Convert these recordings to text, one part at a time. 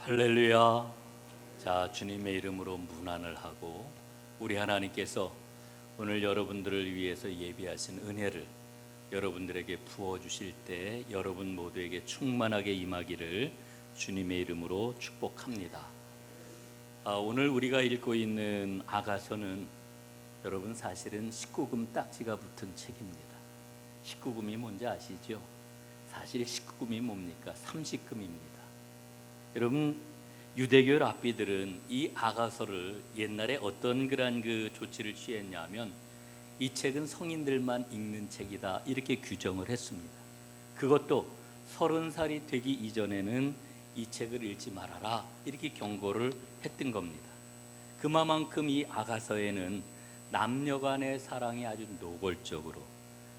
할렐루야. 자, 주님의 이름으로 문안을 하고 우리 하나님께서 오늘 여러분들을 위해서 예비하신 은혜를 여러분들에게 부어주실 때 여러분 모두에게 충만하게 임하기를 주님의 이름으로 축복합니다. 오늘 우리가 읽고 있는 아가서는 여러분 사실은 19금 딱지가 붙은 책입니다. 19금이 뭔지 아시죠? 사실 19금이 뭡니까? 30금입니다. 여러분, 유대교 랍비들은 이 아가서를 옛날에 어떤 그런 조치를 취했냐면 이 책은 성인들만 읽는 책이다 이렇게 규정을 했습니다. 그것도 30살이 되기 이전에는 이 책을 읽지 말아라 이렇게 경고를 했던 겁니다. 그만큼 이 아가서에는 남녀 간의 사랑이 아주 노골적으로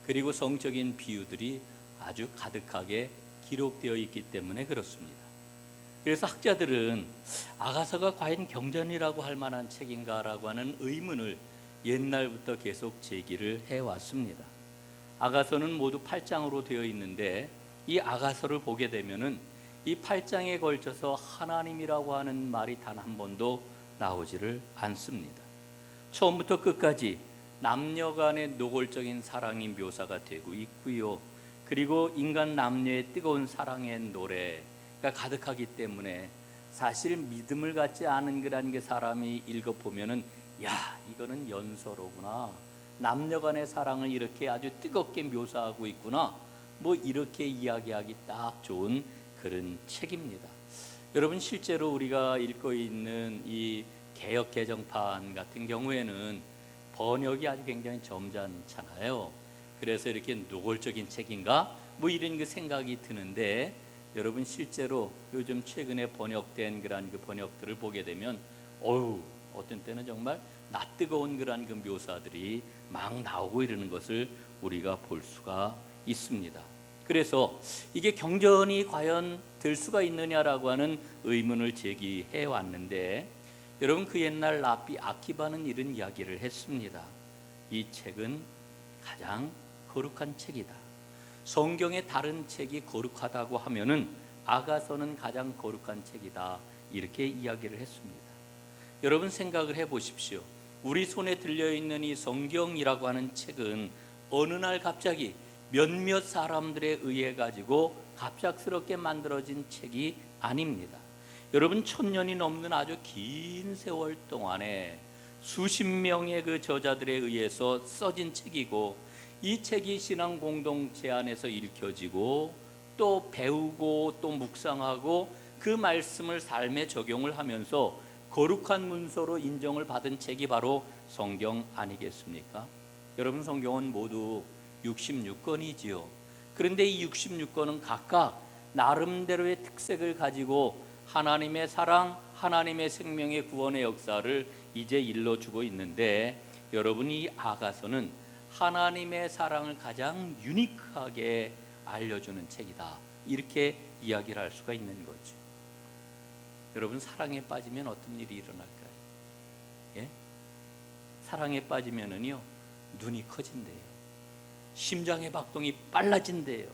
그리고 성적인 비유들이 아주 가득하게 기록되어 있기 때문에 그렇습니다. 그래서 학자들은 아가서가 과연 경전이라고 할 만한 책인가라고 하는 의문을 옛날부터 계속 제기를 해왔습니다. 아가서는 모두 8장으로 되어 있는데 이 아가서를 보게 되면은 이 8장에 걸쳐서 하나님이라고 하는 말이 단 한 번도 나오지를 않습니다. 처음부터 끝까지 남녀 간의 노골적인 사랑이 묘사가 되고 있고요. 그리고 인간 남녀의 뜨거운 사랑의 노래가 가득하기 때문에 사실 믿음을 갖지 않은 그런 게 사람이 읽어보면은 야, 이거는 연서로구나. 남녀 간의 사랑을 이렇게 아주 뜨겁게 묘사하고 있구나. 뭐 이렇게 이야기하기 딱 좋은 그런 책입니다. 여러분, 실제로 우리가 읽고 있는 이 개역 개정판 같은 경우에는 번역이 아주 굉장히 점잖잖아요. 그래서 이렇게 노골적인 책인가? 뭐 이런 생각이 드는데 여러분, 실제로 요즘 최근에 번역된 그런 번역들을 보게 되면 어떤 때는 정말 낯뜨거운 그런 묘사들이 막 나오고 이러는 것을 우리가 볼 수가 있습니다. 그래서 이게 경전이 과연 될 수가 있느냐라고 하는 의문을 제기해 왔는데 여러분, 그 옛날 랍비 아키바는 이런 이야기를 했습니다. 이 책은 가장 거룩한 책이다. 성경의 다른 책이 거룩하다고 하면은 아가서는 가장 거룩한 책이다 이렇게 이야기를 했습니다. 여러분, 생각을 해보십시오. 우리 손에 들려있는 이 성경이라고 하는 책은 어느 날 갑자기 몇몇 사람들에 의해 가지고 갑작스럽게 만들어진 책이 아닙니다. 여러분, 1000년이 넘는 아주 긴 세월 동안에 수십 명의 저자들에 의해서 써진 책이고 이 책이 신앙 공동체 안에서 읽혀지고 또 배우고 또 묵상하고 그 말씀을 삶에 적용을 하면서 거룩한 문서로 인정을 받은 책이 바로 성경 아니겠습니까? 여러분, 성경은 모두 66권이지요. 그런데 이 66권은 각각 나름대로의 특색을 가지고 하나님의 사랑, 하나님의 생명의 구원의 역사를 이제 일러주고 있는데 여러분, 이 아가서는 하나님의 사랑을 가장 유니크하게 알려주는 책이다 이렇게 이야기를 할 수가 있는 거죠. 여러분, 사랑에 빠지면 어떤 일이 일어날까요? 예? 사랑에 빠지면은요, 눈이 커진대요. 심장의 박동이 빨라진대요.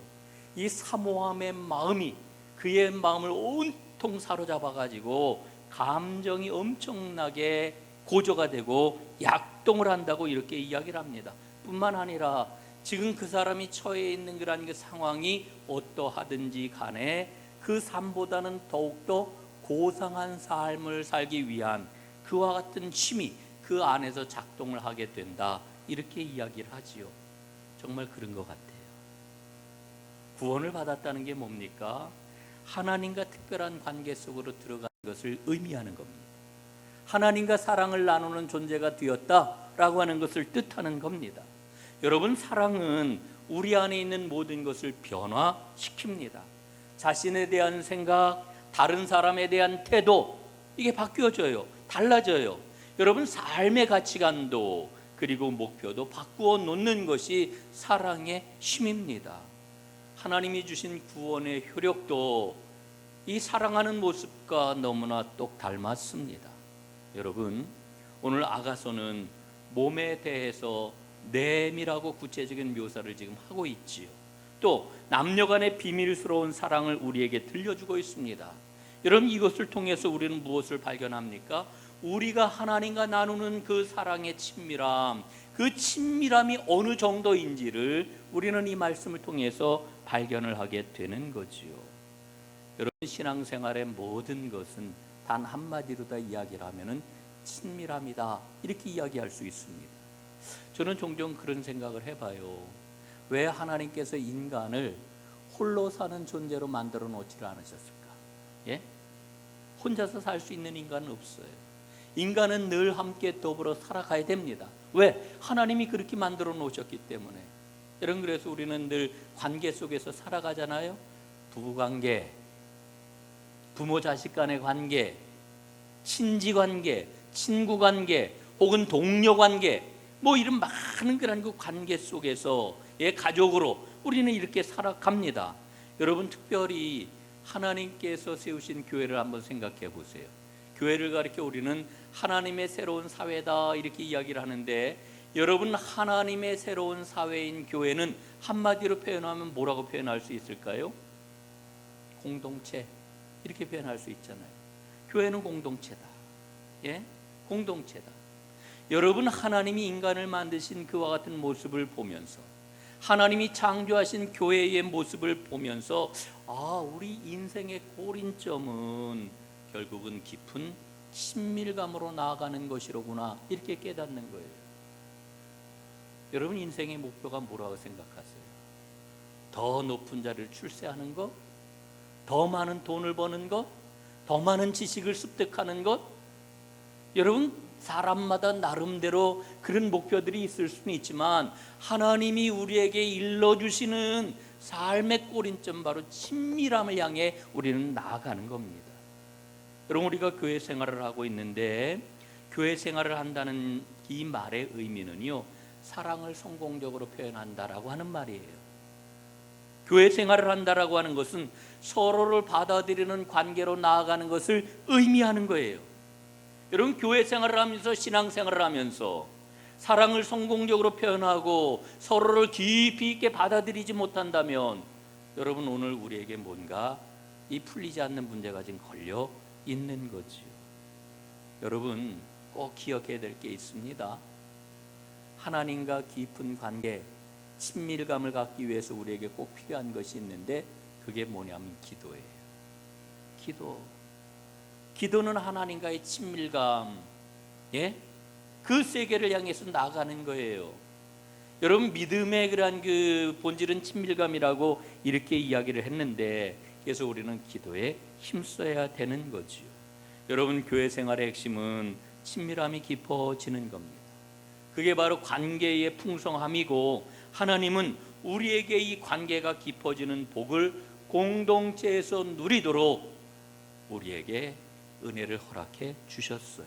이 사모함의 마음이 그의 마음을 온통 사로잡아 가지고 감정이 엄청나게 고조가 되고 약동을 한다고 이렇게 이야기를 합니다. 뿐만 아니라 지금 그 사람이 처해 있는 그런 상황이 어떠하든지 간에 그 삶보다는 더욱더 고상한 삶을 살기 위한 그와 같은 힘이 그 안에서 작동을 하게 된다 이렇게 이야기를 하지요. 정말 그런 것 같아요. 구원을 받았다는 게 뭡니까? 하나님과 특별한 관계 속으로 들어가는 것을 의미하는 겁니다. 하나님과 사랑을 나누는 존재가 되었다라고 하는 것을 뜻하는 겁니다. 여러분, 사랑은 우리 안에 있는 모든 것을 변화시킵니다. 자신에 대한 생각, 다른 사람에 대한 태도, 이게 바뀌어져요. 달라져요. 여러분, 삶의 가치관도 그리고 목표도 바꾸어 놓는 것이 사랑의 힘입니다. 하나님이 주신 구원의 효력도 이 사랑하는 모습과 너무나 똑 닮았습니다. 여러분, 오늘 아가서는 몸에 대해서 내밀하고 구체적인 묘사를 지금 하고 있지요. 또 남녀 간의 비밀스러운 사랑을 우리에게 들려주고 있습니다. 여러분, 이것을 통해서 우리는 무엇을 발견합니까? 우리가 하나님과 나누는 그 사랑의 친밀함, 그 친밀함이 어느 정도인지를 우리는 이 말씀을 통해서 발견을 하게 되는 거지요. 여러분, 신앙생활의 모든 것은 단 한마디로 다 이야기를 하면은 친밀함이다, 이렇게 이야기할 수 있습니다. 저는 종종 그런 생각을 해봐요. 왜 하나님께서 인간을 홀로 사는 존재로 만들어 놓지를 않으셨을까? 예? 혼자서 살 수 있는 인간은 없어요. 인간은 늘 함께 더불어 살아가야 됩니다. 왜? 하나님이 그렇게 만들어 놓으셨기 때문에. 여러분, 그래서 우리는 늘 관계 속에서 살아가잖아요. 부부관계, 부모 자식 간의 관계, 친지관계, 친구관계, 혹은 동료관계, 뭐 이런 많은 그런 그 관계 속에서 가족으로 우리는 이렇게 살아갑니다. 여러분, 특별히 하나님께서 세우신 교회를 한번 생각해 보세요. 교회를 가리켜 우리는 하나님의 새로운 사회다, 이렇게 이야기를 하는데, 여러분, 하나님의 새로운 사회인 교회는 한마디로 표현하면 뭐라고 표현할 수 있을까요? 공동체, 이렇게 표현할 수 있잖아요. 교회는 공동체다. 예? 공동체다. 여러분, 하나님이 인간을 만드신 그와 같은 모습을 보면서, 하나님이 창조하신 교회의 모습을 보면서, 우리 인생의 골인점은 결국은 깊은 친밀감으로 나아가는 것이로구나, 이렇게 깨닫는 거예요. 여러분, 인생의 목표가 뭐라고 생각하세요? 더 높은 자리를 출세하는 것? 더 많은 돈을 버는 것? 더 많은 지식을 습득하는 것? 여러분, 사람마다 나름대로 그런 목표들이 있을 수는 있지만, 하나님이 우리에게 일러주시는 삶의 꼬린점, 바로 친밀함을 향해 우리는 나아가는 겁니다. 여러분, 우리가 교회 생활을 하고 있는데, 교회 생활을 한다는 이 말의 의미는요, 사랑을 성공적으로 표현한다라고 하는 말이에요. 교회 생활을 한다라고 하는 것은 서로를 받아들이는 관계로 나아가는 것을 의미하는 거예요. 여러분, 교회 생활을 하면서, 신앙생활을 하면서 사랑을 성공적으로 표현하고 서로를 깊이 있게 받아들이지 못한다면, 여러분, 오늘 우리에게 뭔가 이 풀리지 않는 문제가 지금 걸려 있는 거지요. 여러분, 꼭 기억해야 될 게 있습니다. 하나님과 깊은 관계, 친밀감을 갖기 위해서 우리에게 꼭 필요한 것이 있는데, 그게 뭐냐면 기도예요. 기도는 하나님과의 친밀감, 그 세계를 향해서 나아가는 거예요. 여러분, 믿음의 그러한 그 본질은 친밀감이라고 이렇게 이야기를 했는데, 그래서 우리는 기도에 힘써야 되는 거지요. 여러분, 교회 생활의 핵심은 친밀함이 깊어지는 겁니다. 그게 바로 관계의 풍성함이고, 하나님은 우리에게 이 관계가 깊어지는 복을 공동체에서 누리도록 우리에게 은혜를 허락해 주셨어요.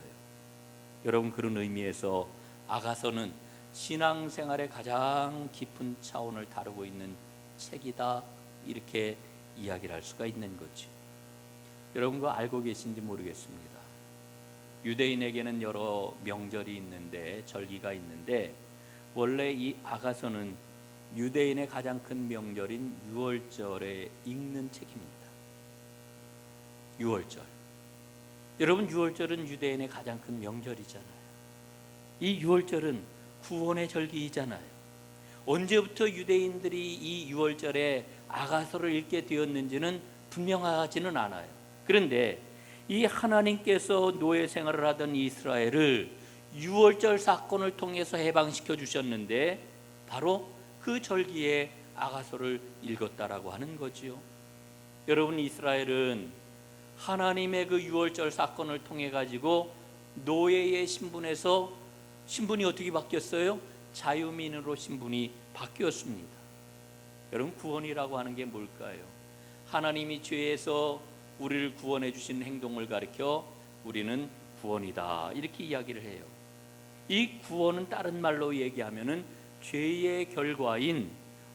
여러분, 그런 의미에서 아가서는 신앙생활의 가장 깊은 차원을 다루고 있는 책이다, 이렇게 이야기를 할 수가 있는 거죠. 여러분, 그거 알고 계신지 모르겠습니다. 유대인에게는 여러 명절이 있는데, 절기가 있는데, 원래 이 아가서는 유대인의 가장 큰 명절인 유월절에 읽는 책입니다. 유월절. 여러분, 유월절은 유대인의 가장 큰 명절이잖아요. 이 유월절은 구원의 절기이잖아요. 언제부터 유대인들이 이 유월절에 아가서를 읽게 되었는지는 분명하지는 않아요. 그런데 이 하나님께서 노예 생활을 하던 이스라엘을 유월절 사건을 통해서 해방시켜 주셨는데, 바로 그 절기에 아가서를 읽었다라고 하는 거지요. 여러분, 이스라엘은 하나님의 그 유월절 사건을 통해 가지고 노예의 신분에서 신분이 어떻게 바뀌었어요? 자유민으로 신분이 바뀌었습니다. 여러분, 구원이라고 하는 게 뭘까요? 하나님이 죄에서 우리를 구원해 주시는 행동을 가리켜 우리는 구원이다, 이렇게 이야기를 해요. 이 구원은 다른 말로 얘기하면은 죄의 결과인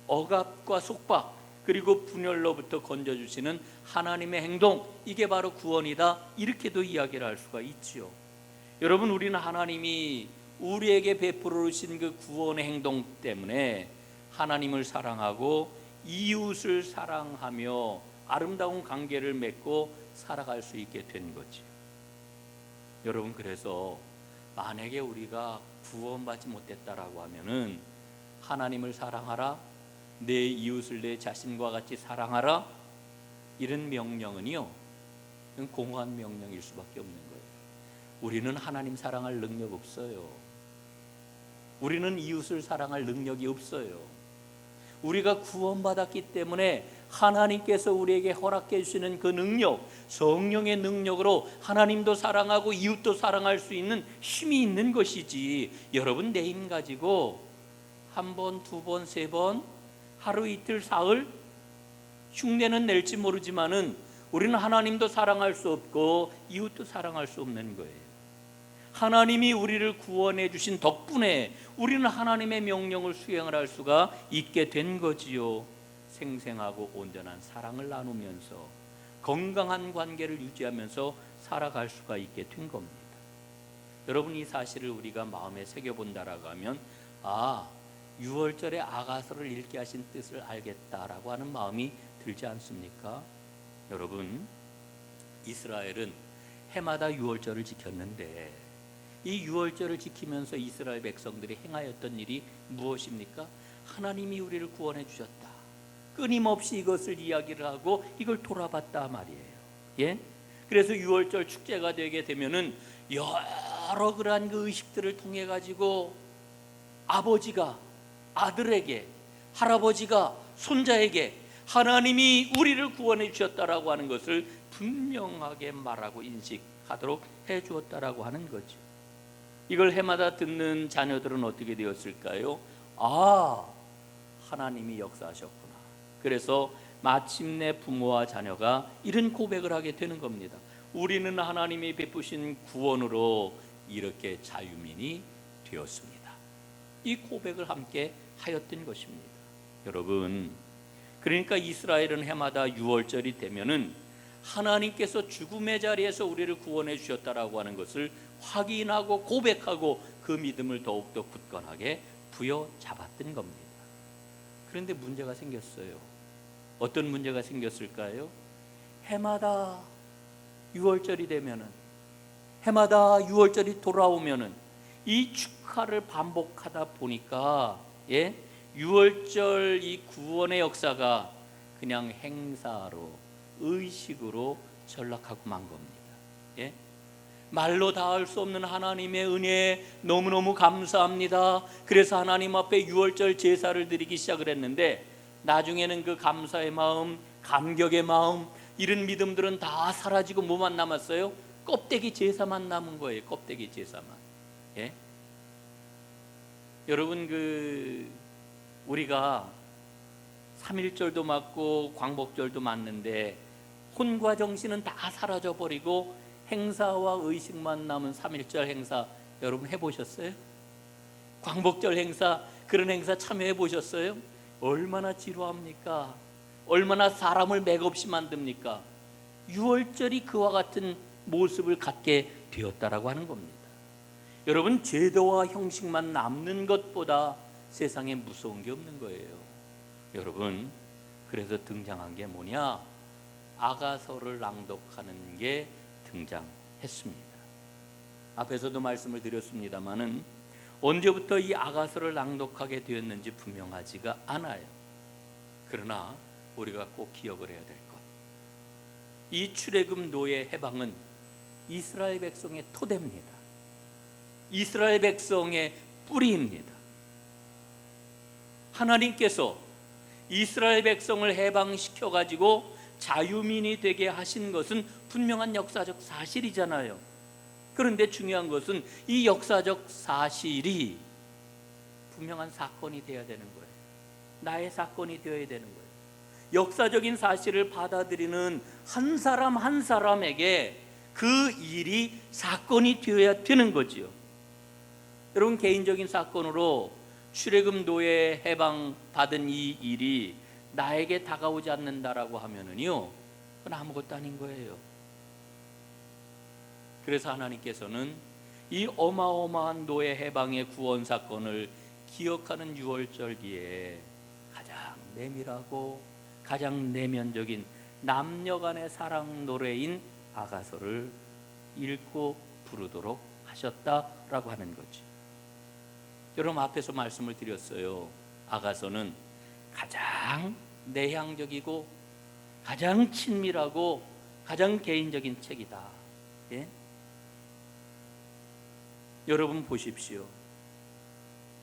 억압과 속박, 그리고 분열로부터 건져주시는 하나님의 행동, 이게 바로 구원이다, 이렇게도 이야기를 할 수가 있지요. 여러분, 우리는 하나님이 우리에게 베풀어 주신 그 구원의 행동 때문에 하나님을 사랑하고 이웃을 사랑하며 아름다운 관계를 맺고 살아갈 수 있게 된 거지. 여러분, 그래서 만약에 우리가 구원받지 못했다라고 하면은 하나님을 사랑하라, 내 이웃을 내 자신과 같이 사랑하라, 이런 명령은요, 공허한 명령일 수밖에 없는 거예요. 우리는 하나님 사랑할 능력 없어요. 우리는 이웃을 사랑할 능력이 없어요. 우리가 구원받았기 때문에 하나님께서 우리에게 허락해 주시는 그 능력, 성령의 능력으로 하나님도 사랑하고 이웃도 사랑할 수 있는 힘이 있는 것이지, 여러분 내 힘 가지고 한 번, 두 번, 세 번, 하루 이틀 사흘 흉내는 낼지 모르지만은 우리는 하나님도 사랑할 수 없고 이웃도 사랑할 수 없는 거예요. 하나님이 우리를 구원해 주신 덕분에 우리는 하나님의 명령을 수행을 할 수가 있게 된 거지요. 생생하고 온전한 사랑을 나누면서 건강한 관계를 유지하면서 살아갈 수가 있게 된 겁니다. 여러분, 이 사실을 우리가 마음에 새겨본다라고 하면, 아, 6월절에 아가서를 읽게 하신 뜻을 알겠다라고 하는 마음이 들지 않습니까? 여러분, 이스라엘은 해마다 6월절을 지켰는데 이 6월절을 지키면서 이스라엘 백성들이 행하였던 일이 무엇입니까? 하나님이 우리를 구원해 주셨다, 끊임없이 이것을 이야기를 하고 이걸 돌아봤다 말이에요. 예? 그래서 6월절 축제가 되게 되면은 여러 그러한 그 의식들을 통해 가지고 아버지가 아들에게, 할아버지가 손자에게 하나님이 우리를 구원해 주셨다라고 하는 것을 분명하게 말하고 인식하도록 해 주었다라고 하는 거죠. 이걸 해마다 듣는 자녀들은 어떻게 되었을까요? 아, 하나님이 역사하셨구나. 그래서 마침내 부모와 자녀가 이런 고백을 하게 되는 겁니다. 우리는 하나님이 베푸신 구원으로 이렇게 자유민이 되었습니다. 이 고백을 함께 하였던 것입니다. 여러분, 그러니까 이스라엘은 해마다 6월절이 되면은 하나님께서 죽음의 자리에서 우리를 구원해 주셨다라고 하는 것을 확인하고 고백하고 그 믿음을 더욱더 굳건하게 부여잡았던 겁니다. 그런데 문제가 생겼어요. 어떤 문제가 생겼을까요? 해마다 6월절이 되면은, 해마다 6월절이 돌아오면은 이 축하를 반복하다 보니까 6월절 이 구원의 역사가 그냥 행사로, 의식으로 전락하고 만 겁니다. 예? 말로 닿을 수 없는 하나님의 은혜에 너무너무 감사합니다. 그래서 하나님 앞에 6월절 제사를 드리기 시작을 했는데, 나중에는 그 감사의 마음, 감격의 마음, 이런 믿음들은 다 사라지고 뭐만 남았어요? 껍데기 제사만 남은 거예요. 껍데기 제사만. 예? 여러분, 우리가 3.1절도 맞고 광복절도 맞는데 혼과 정신은 다 사라져 버리고 행사와 의식만 남은 3.1절 행사, 여러분 해보셨어요? 광복절 행사, 그런 행사 참여해 보셨어요? 얼마나 지루합니까? 얼마나 사람을 맥없이 만듭니까? 6월절이 그와 같은 모습을 갖게 되었다라고 하는 겁니다. 여러분, 제도와 형식만 남는 것보다 세상에 무서운 게 없는 거예요. 여러분, 그래서 등장한 게 뭐냐? 아가서를 낭독하는 게 등장했습니다. 앞에서도 말씀을 드렸습니다마는 언제부터 이 아가서를 낭독하게 되었는지 분명하지가 않아요. 그러나 우리가 꼭 기억을 해야 될 것, 이 출애굽 노예 해방은 이스라엘 백성의 토대입니다. 이스라엘 백성의 뿌리입니다. 하나님께서 이스라엘 백성을 해방시켜 가지고 자유민이 되게 하신 것은 분명한 역사적 사실이잖아요. 그런데 중요한 것은 이 역사적 사실이 분명한 사건이 되어야 되는 거예요. 나의 사건이 되어야 되는 거예요. 역사적인 사실을 받아들이는 한 사람 한 사람에게 그 일이 사건이 되어야 되는 거지요. 여러분, 개인적인 사건으로 출애굽 노예 해방 받은 이 일이 나에게 다가오지 않는다라고 하면은요, 그건 아무것도 아닌 거예요. 그래서 하나님께서는 이 어마어마한 노예 해방의 구원 사건을 기억하는 6월절기에 가장 내밀하고 가장 내면적인 남녀간의 사랑 노래인 아가서를 읽고 부르도록 하셨다라고 하는 거지. 여러분, 앞에서 말씀을 드렸어요. 아가서는 가장 내향적이고 가장 친밀하고 가장 개인적인 책이다. 예? 여러분 보십시오.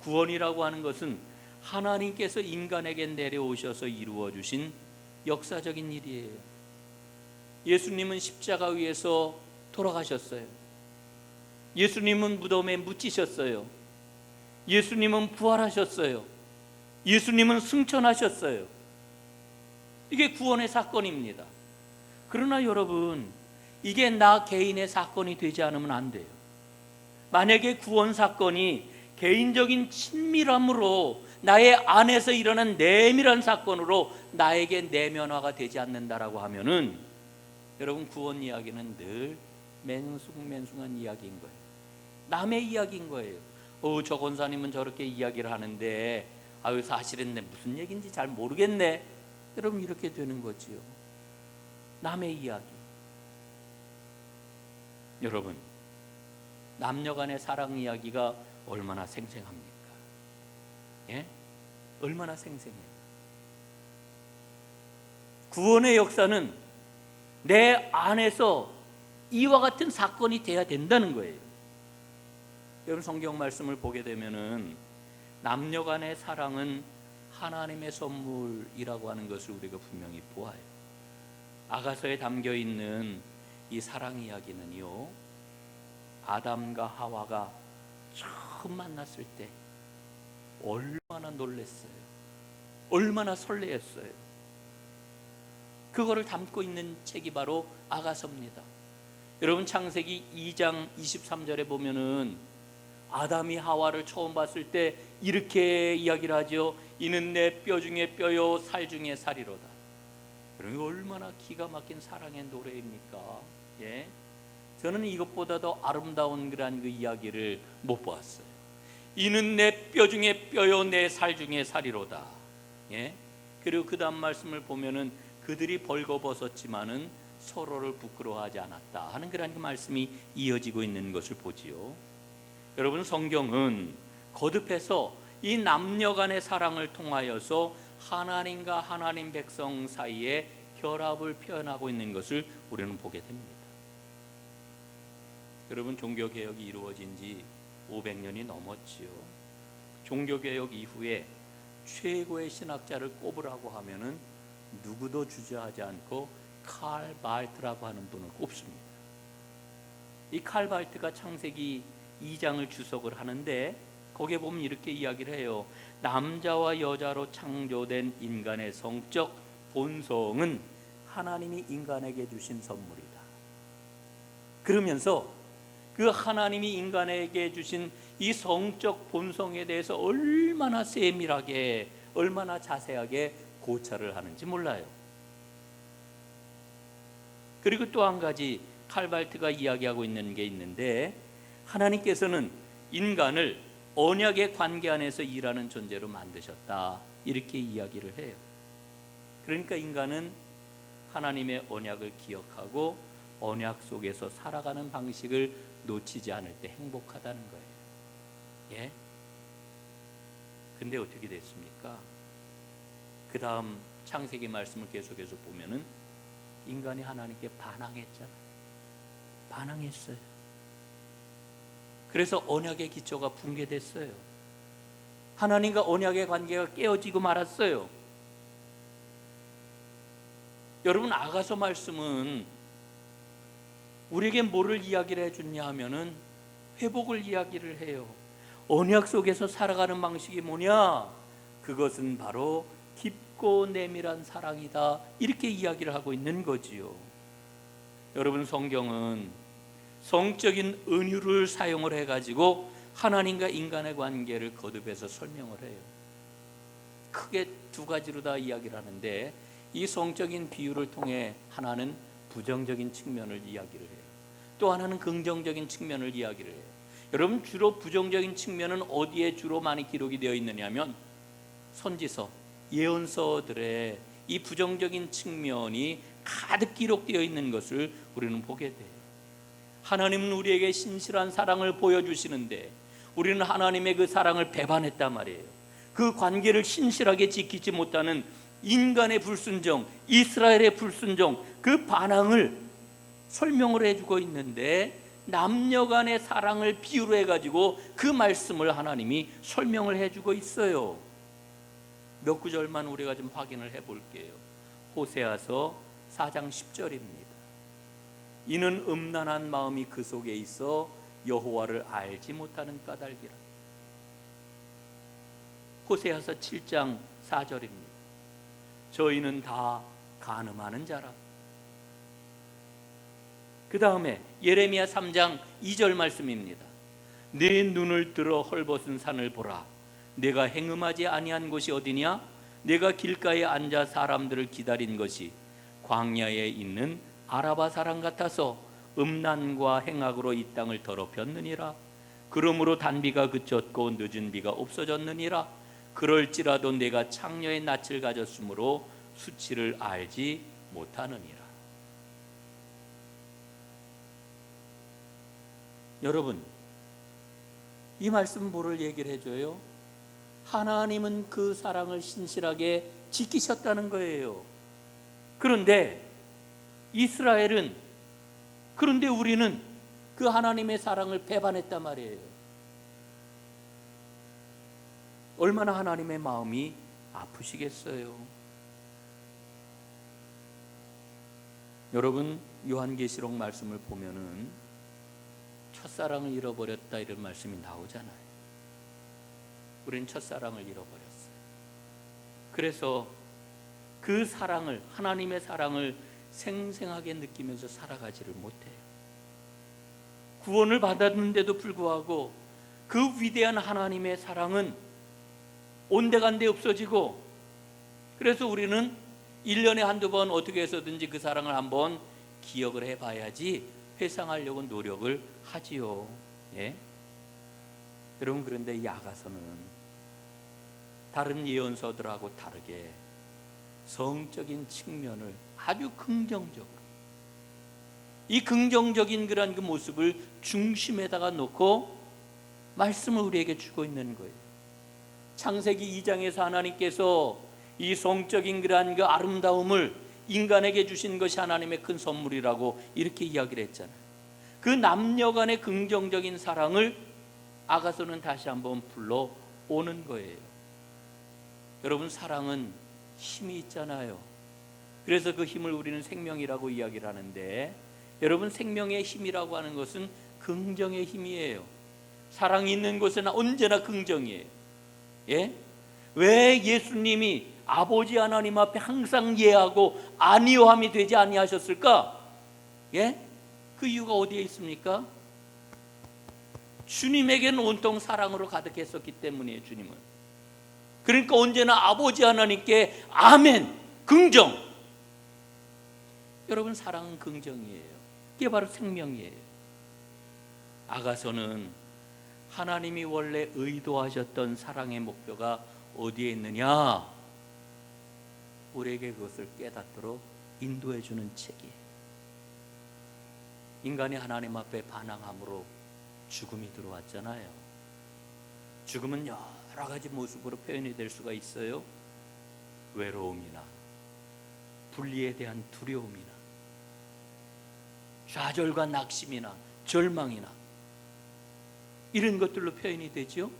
구원이라고 하는 것은 하나님께서 인간에게 내려오셔서 이루어 주신 역사적인 일이에요. 예수님은 십자가 위에서 돌아가셨어요. 예수님은 무덤에 묻히셨어요. 예수님은 부활하셨어요. 예수님은 승천하셨어요. 이게 구원의 사건입니다. 그러나 여러분, 이게 나 개인의 사건이 되지 않으면 안 돼요. 만약에 구원 사건이 개인적인 친밀함으로 나의 안에서 일어난 내밀한 사건으로 나에게 내면화가 되지 않는다라고 하면은 여러분, 구원 이야기는 늘 맹숭맹숭한 이야기인 거예요. 남의 이야기인 거예요. 저 권사님은 저렇게 이야기를 하는데 사실은 무슨 얘기인지 잘 모르겠네. 여러분, 이렇게 되는 거지요. 남의 이야기. 여러분, 남녀간의 사랑 이야기가 얼마나 생생합니까? 예? 얼마나 생생해요. 구원의 역사는 내 안에서 이와 같은 사건이 돼야 된다는 거예요. 여러분, 성경 말씀을 보게 되면은 남녀간의 사랑은 하나님의 선물이라고 하는 것을 우리가 분명히 보아요. 아가서에 담겨 있는 이 사랑 이야기는요, 아담과 하와가 처음 만났을 때 얼마나 놀랐어요. 얼마나 설레었어요. 그거를 담고 있는 책이 바로 아가서입니다. 여러분, 창세기 2장 23절에 보면은 아담이 하와를 처음 봤을 때 이렇게 이야기를 하죠. 이는 내 뼈 중에 뼈요 살 중에 살이로다. 여러분, 얼마나 기가 막힌 사랑의 노래입니까? 예? 저는 이것보다 더 아름다운 그런 그 이야기를 못 보았어요. 이는 내 뼈 중에 뼈요 내 살 중에 살이로다. 예? 그리고 그 다음 말씀을 보면은 그들이 벌거벗었지만은 서로를 부끄러워하지 않았다 하는 그런 그 말씀이 이어지고 있는 것을 보지요. 여러분, 성경은 거듭해서 이 남녀 간의 사랑을 통하여서 하나님과 하나님 백성 사이에 결합을 표현하고 있는 것을 우리는 보게 됩니다. 여러분, 종교개혁이 이루어진 지 500년이 넘었지요. 종교개혁 이후에 최고의 신학자를 꼽으라고 하면은 누구도 주저하지 않고 칼 발트라고 하는 분을 꼽습니다. 이 칼 발트가 창세기 2장을 주석을 하는데 거기에 보면 이렇게 이야기를 해요. 남자와 여자로 창조된 인간의 성적 본성은 하나님이 인간에게 주신 선물이다. 그러면서 그 하나님이 인간에게 주신 이 성적 본성에 대해서 얼마나 세밀하게, 얼마나 자세하게 고찰을 하는지 몰라요. 그리고 또 한 가지 칼발트가 이야기하고 있는 게 있는데, 하나님께서는 인간을 언약의 관계 안에서 일하는 존재로 만드셨다, 이렇게 이야기를 해요. 그러니까 인간은 하나님의 언약을 기억하고 언약 속에서 살아가는 방식을 놓치지 않을 때 행복하다는 거예요. 예? 근데 어떻게 됐습니까? 그 다음 창세기 말씀을 계속해서 보면은 인간이 하나님께 반항했잖아요. 반항했어요. 그래서 언약의 기초가 붕괴됐어요. 하나님과 언약의 관계가 깨어지고 말았어요. 여러분, 아가서 말씀은 우리에게 뭐를 이야기를 해주냐 하면은 회복을 이야기를 해요. 언약 속에서 살아가는 방식이 뭐냐? 그것은 바로 깊고 내밀한 사랑이다, 이렇게 이야기를 하고 있는 거지요. 여러분, 성경은 성적인 은유를 사용을 해가지고 하나님과 인간의 관계를 거듭해서 설명을 해요. 크게 두 가지로 다 이야기를 하는데, 이 성적인 비유를 통해 하나는 부정적인 측면을 이야기를 해요. 또 하나는 긍정적인 측면을 이야기를 해요. 여러분, 주로 부정적인 측면은 어디에 주로 많이 기록이 되어 있느냐면 선지서, 예언서들의 이 부정적인 측면이 가득 기록되어 있는 것을 우리는 보게 돼요. 하나님은 우리에게 신실한 사랑을 보여주시는데 우리는 하나님의 그 사랑을 배반했단 말이에요. 그 관계를 신실하게 지키지 못하는 인간의 불순종, 이스라엘의 불순종, 그 반항을 설명을 해주고 있는데, 남녀 간의 사랑을 비유로 해가지고 그 말씀을 하나님이 설명을 해주고 있어요. 몇 구절만 우리가 좀 확인을 해볼게요. 호세아서 4장 10절입니다. 이는 음란한 마음이 그 속에 있어 여호와를 알지 못하는 까닭이라. 호세아서 7장 4절입니다. 저희는 다 간음하는 자라. 그 다음에 예레미야 3장 2절 말씀입니다. 내 눈을 들어 헐벗은 산을 보라. 내가 행음하지 아니한 곳이 어디냐? 내가 길가에 앉아 사람들을 기다린 것이 광야에 있는 아라바 사람 같아서 음란과 행악으로 이 땅을 더럽혔느니라. 그러므로 단비가 그쳤고 늦은 비가 없어졌느니라. 그럴지라도 내가 창녀의 낯을 가졌으므로 수치를 알지 못하느니라. 여러분, 이 말씀은 뭐를 얘기를 해줘요? 하나님은 그 사랑을 신실하게 지키셨다는 거예요. 그런데 이스라엘은, 그런데 우리는 그 하나님의 사랑을 배반했단 말이에요. 얼마나 하나님의 마음이 아프시겠어요. 여러분, 요한계시록 말씀을 보면은 첫사랑을 잃어버렸다 이런 말씀이 나오잖아요. 우린 첫사랑을 잃어버렸어요. 그래서 그 사랑을, 하나님의 사랑을 생생하게 느끼면서 살아가지를 못해요. 구원을 받았는데도 불구하고 그 위대한 하나님의 사랑은 온데간데 없어지고, 그래서 우리는 1년에 한두 번 어떻게 해서든지 그 사랑을 한번 기억을 해봐야지 회상하려고 노력을 하지요. 예? 여러분, 그런데 이 아가서는 다른 예언서들하고 다르게 성적인 측면을 아주 긍정적으로, 이 긍정적인 그런 그 모습을 중심에다가 놓고 말씀을 우리에게 주고 있는 거예요. 창세기 2장에서 하나님께서 이 성적인 그러한 그 아름다움을 인간에게 주신 것이 하나님의 큰 선물이라고 이렇게 이야기를 했잖아요. 그 남녀 간의 긍정적인 사랑을 아가서는 다시 한번 불러오는 거예요. 여러분, 사랑은 힘이 있잖아요. 그래서 그 힘을 우리는 생명이라고 이야기를 하는데, 여러분, 생명의 힘이라고 하는 것은 긍정의 힘이에요. 사랑이 있는 곳은 언제나 긍정이에요. 예? 왜 예수님이 아버지 하나님 앞에 항상 예하고 아니요함이 되지 아니하셨을까? 예? 그 이유가 어디에 있습니까? 주님에게는 온통 사랑으로 가득했었기 때문이에요. 주님은. 그러니까 언제나 아버지 하나님께 아멘, 긍정. 여러분, 사랑은 긍정이에요. 이게 바로 생명이에요. 아가서는 하나님이 원래 의도하셨던 사랑의 목표가 어디에 있느냐, 우리에게 그것을 깨닫도록 인도해 주는 책이에요. 인간이 하나님 앞에 반항함으로 죽음이 들어왔잖아요. 죽음은 여러 가지 모습으로 표현이 될 수가 있어요. 외로움이나 분리에 대한 두려움이나 좌절과 낙심이나 절망이나 이런 것들로 표현이 되죠.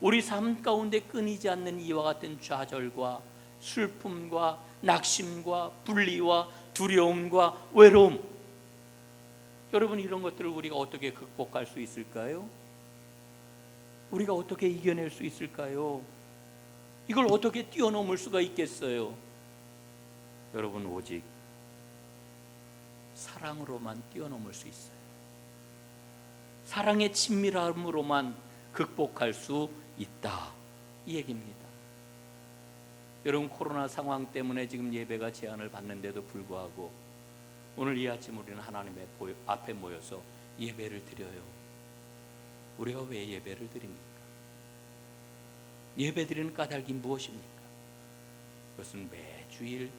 우리 삶 가운데 끊이지 않는 이와 같은 좌절과 슬픔과 낙심과 분리와 두려움과 외로움, 여러분, 이런 것들을 우리가 어떻게 극복할 수 있을까요? 우리가 어떻게 이겨낼 수 있을까요? 이걸 어떻게 뛰어넘을 수가 있겠어요? 여러분, 오직 사랑으로만 뛰어넘을 수 있어요. 사랑의 친밀함으로만 극복할 수 있다, 이 얘기입니다. 여러분, 코로나 상황 때문에 지금 예배가 제한을 받는데도 불구하고 오늘 이 아침 우리는 하나님의 앞에 모여서 예배를 드려요. 우리가 왜 예배를 드립니까? 예배 드리는 까닭이 무엇입니까? 그것은 매주일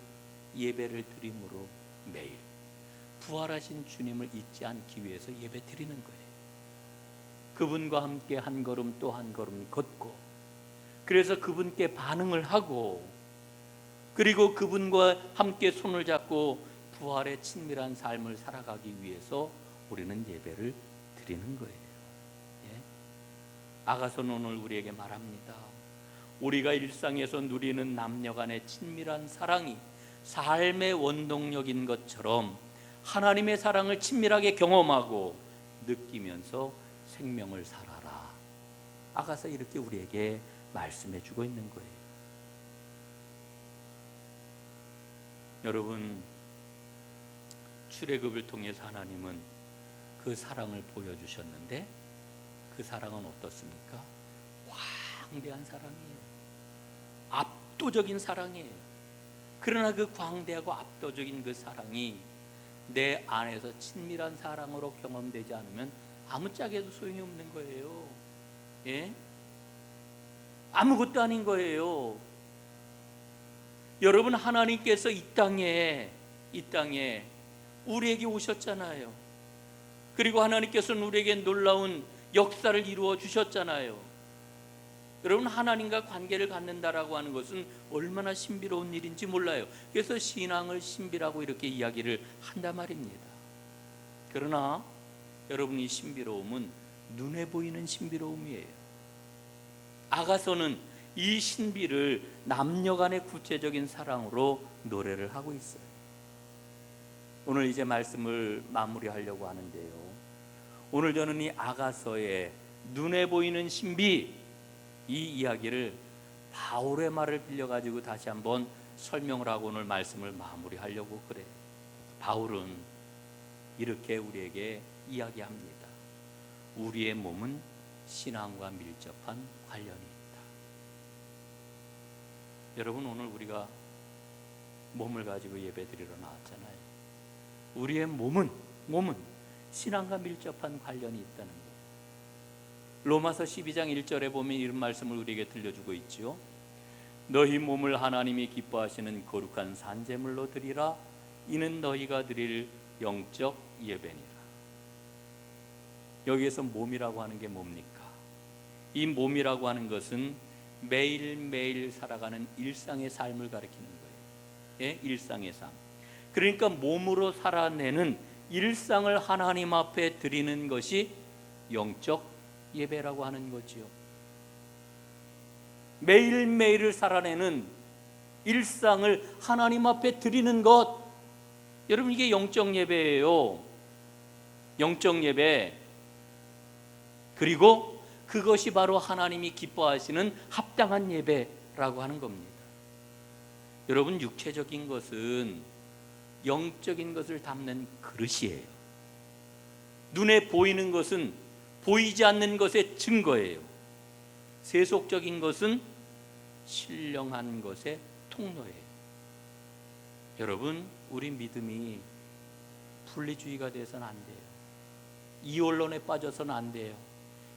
예배를 드림으로 매일 부활하신 주님을 잊지 않기 위해서 예배 드리는 거예요. 그분과 함께 한 걸음 또 한 걸음 걷고, 그래서 그분께 반응을 하고, 그리고 그분과 함께 손을 잡고 부활의 친밀한 삶을 살아가기 위해서 우리는 예배를 드리는 거예요. 예? 아가서는 오늘 우리에게 말합니다. 우리가 일상에서 누리는 남녀 간의 친밀한 사랑이 삶의 원동력인 것처럼 하나님의 사랑을 친밀하게 경험하고 느끼면서 생명을 살아라. 아가서 이렇게 우리에게 말씀해 주고 있는 거예요. 여러분, 출애굽을 통해서 하나님은 그 사랑을 보여주셨는데 그 사랑은 어떻습니까? 광대한 사랑이에요. 압도적인 사랑이에요. 그러나 그 광대하고 압도적인 그 사랑이 내 안에서 친밀한 사랑으로 경험되지 않으면 아무짝에도 소용이 없는 거예요. 예? 아무것도 아닌 거예요. 여러분, 하나님께서 이 땅에 우리에게 오셨잖아요. 그리고 하나님께서는 우리에게 놀라운 역사를 이루어 주셨잖아요. 여러분, 하나님과 관계를 갖는다라고 하는 것은 얼마나 신비로운 일인지 몰라요. 그래서 신앙을 신비라고 이렇게 이야기를 한단 말입니다. 그러나 여러분, 이 신비로움은 눈에 보이는 신비로움이에요. 아가서는 이 신비를 남녀 간의 구체적인 사랑으로 노래를 하고 있어요. 오늘 이제 말씀을 마무리하려고 하는데요, 오늘 저는 이 아가서의 눈에 보이는 신비, 이 이야기를 바울의 말을 빌려가지고 다시 한번 설명을 하고 오늘 말씀을 마무리하려고 그래요. 바울은 이렇게 우리에게 이야기합니다. 우리의 몸은 신앙과 밀접한 관련이 있다. 여러분, 오늘 우리가 몸을 가지고 예배드리러 나왔잖아요. 우리의 몸은 신앙과 밀접한 관련이 있다는 거예요. 로마서 12장 1절에 보면 이런 말씀을 우리에게 들려주고 있지요. 너희 몸을 하나님이 기뻐하시는 거룩한 산제물로 드리라. 이는 너희가 드릴 영적 예배니라. 여기에서 몸이라고 하는 게 뭡니까? 이 몸이라고 하는 것은 매일매일 살아가는 일상의 삶을 가리키는 거예요. 예? 일상의 삶. 그러니까 몸으로 살아내는 일상을 하나님 앞에 드리는 것이 영적 예배라고 하는 거지요. 매일매일을 살아내는 일상을 하나님 앞에 드리는 것, 여러분, 이게 영적 예배예요. 영적 예배. 그리고 그것이 바로 하나님이 기뻐하시는 합당한 예배라고 하는 겁니다. 여러분, 육체적인 것은 영적인 것을 담는 그릇이에요. 눈에 보이는 것은 보이지 않는 것의 증거예요. 세속적인 것은 신령한 것의 통로예요. 여러분, 우리 믿음이 분리주의가 돼서는 안 돼요. 이원론에 빠져서는 안 돼요.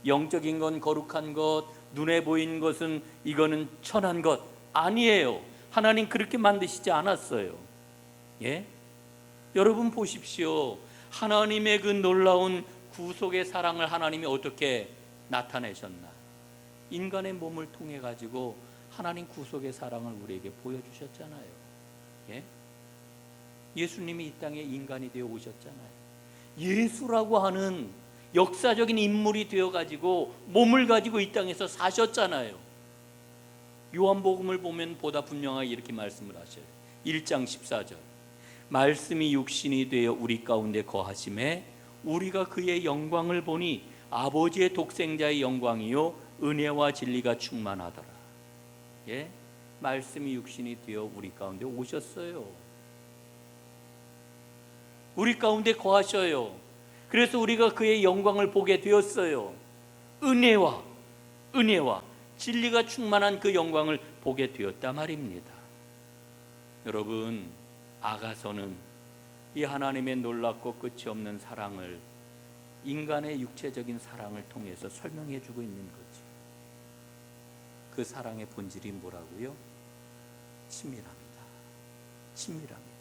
영적인 건 거룩한 것, 눈에 보이는 것은 이거는 천한 것 아니에요. 하나님 그렇게 만드시지 않았어요. 예? 여러분 보십시오. 하나님의 그 놀라운 구속의 사랑을 하나님이 어떻게 나타내셨나? 인간의 몸을 통해 가지고 하나님 구속의 사랑을 우리에게 보여주셨잖아요. 예? 예수님이 이 땅에 인간이 되어 오셨잖아요. 예수라고 하는 역사적인 인물이 되어 가지고 몸을 가지고 이 땅에서 사셨잖아요. 요한복음을 보면 보다 분명하게 이렇게 말씀을 하셔요. 1장 14절. 말씀이 육신이 되어 우리 가운데 거하심에 우리가 그의 영광을 보니 아버지의 독생자의 영광이요 은혜와 진리가 충만하더라. 예? 말씀이 육신이 되어 우리 가운데 오셨어요. 우리 가운데 거하셔요. 그래서 우리가 그의 영광을 보게 되었어요. 은혜와 진리가 충만한 그 영광을 보게 되었단 말입니다. 여러분, 아가서는 이 하나님의 놀랍고 끝이 없는 사랑을 인간의 육체적인 사랑을 통해서 설명해 주고 있는 거지. 그 사랑의 본질이 뭐라고요? 친밀합니다. 친밀합니다.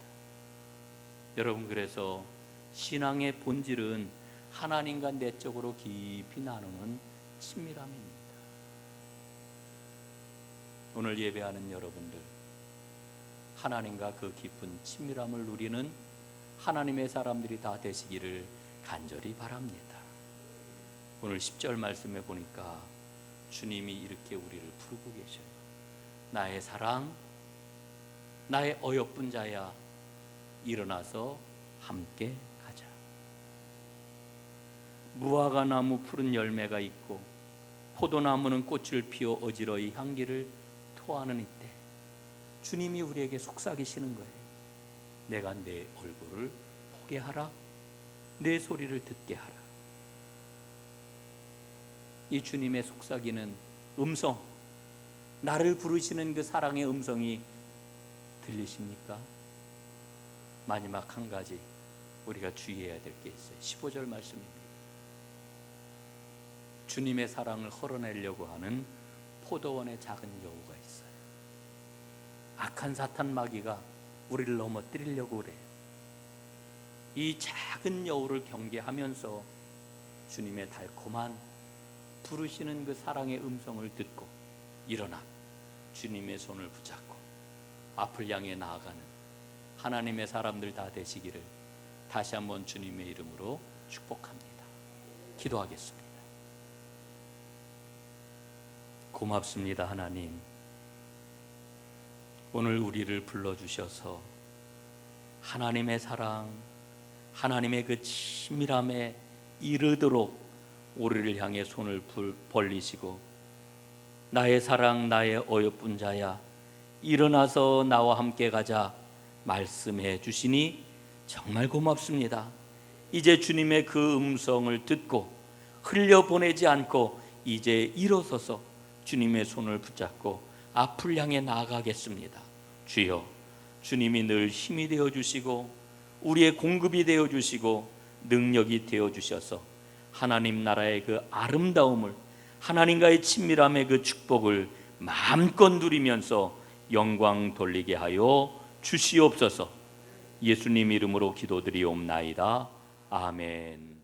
여러분, 그래서 신앙의 본질은 하나님과 내적으로 깊이 나누는 친밀함입니다. 오늘 예배하는 여러분들, 하나님과 그 깊은 친밀함을 누리는 하나님의 사람들이 다 되시기를 간절히 바랍니다. 오늘 10절 말씀에 보니까 주님이 이렇게 우리를 부르고 계셔요. 나의 사랑, 나의 어여쁜 자야, 일어나서 함께 가자. 무화과 나무 푸른 열매가 있고 포도나무는 꽃을 피워 어지러이 향기를 토하는 이때 주님이 우리에게 속삭이시는 거예요. 내가 내 얼굴을 보게 하라, 내 소리를 듣게 하라. 이 주님의 속삭이는 음성, 나를 부르시는 그 사랑의 음성이 들리십니까? 마지막 한 가지 우리가 주의해야 될 게 있어요. 15절 말씀입니다. 주님의 사랑을 헐어내려고 하는 포도원의 작은 여우가 있어요. 악한 사탄 마귀가 우리를 넘어뜨리려고 그래요. 이 작은 여우를 경계하면서 주님의 달콤한 부르시는 그 사랑의 음성을 듣고 일어나 주님의 손을 붙잡고 앞을 향해 나아가는 하나님의 사람들 다 되시기를 다시 한번 주님의 이름으로 축복합니다. 기도하겠습니다. 고맙습니다. 하나님, 오늘 우리를 불러주셔서 하나님의 사랑, 하나님의 그 친밀함에 이르도록 우리를 향해 손을 벌리시고 나의 사랑, 나의 어여쁜 자야, 일어나서 나와 함께 가자 말씀해 주시니 정말 고맙습니다. 이제 주님의 그 음성을 듣고 흘려보내지 않고 이제 일어서서 주님의 손을 붙잡고 앞을 향해 나아가겠습니다. 주여, 주님이 늘 힘이 되어주시고 우리의 공급이 되어주시고 능력이 되어주셔서 하나님 나라의 그 아름다움을, 하나님과의 친밀함의 그 축복을 마음껏 누리면서 영광 돌리게 하여 주시옵소서. 예수님 이름으로 기도드리옵나이다. 아멘.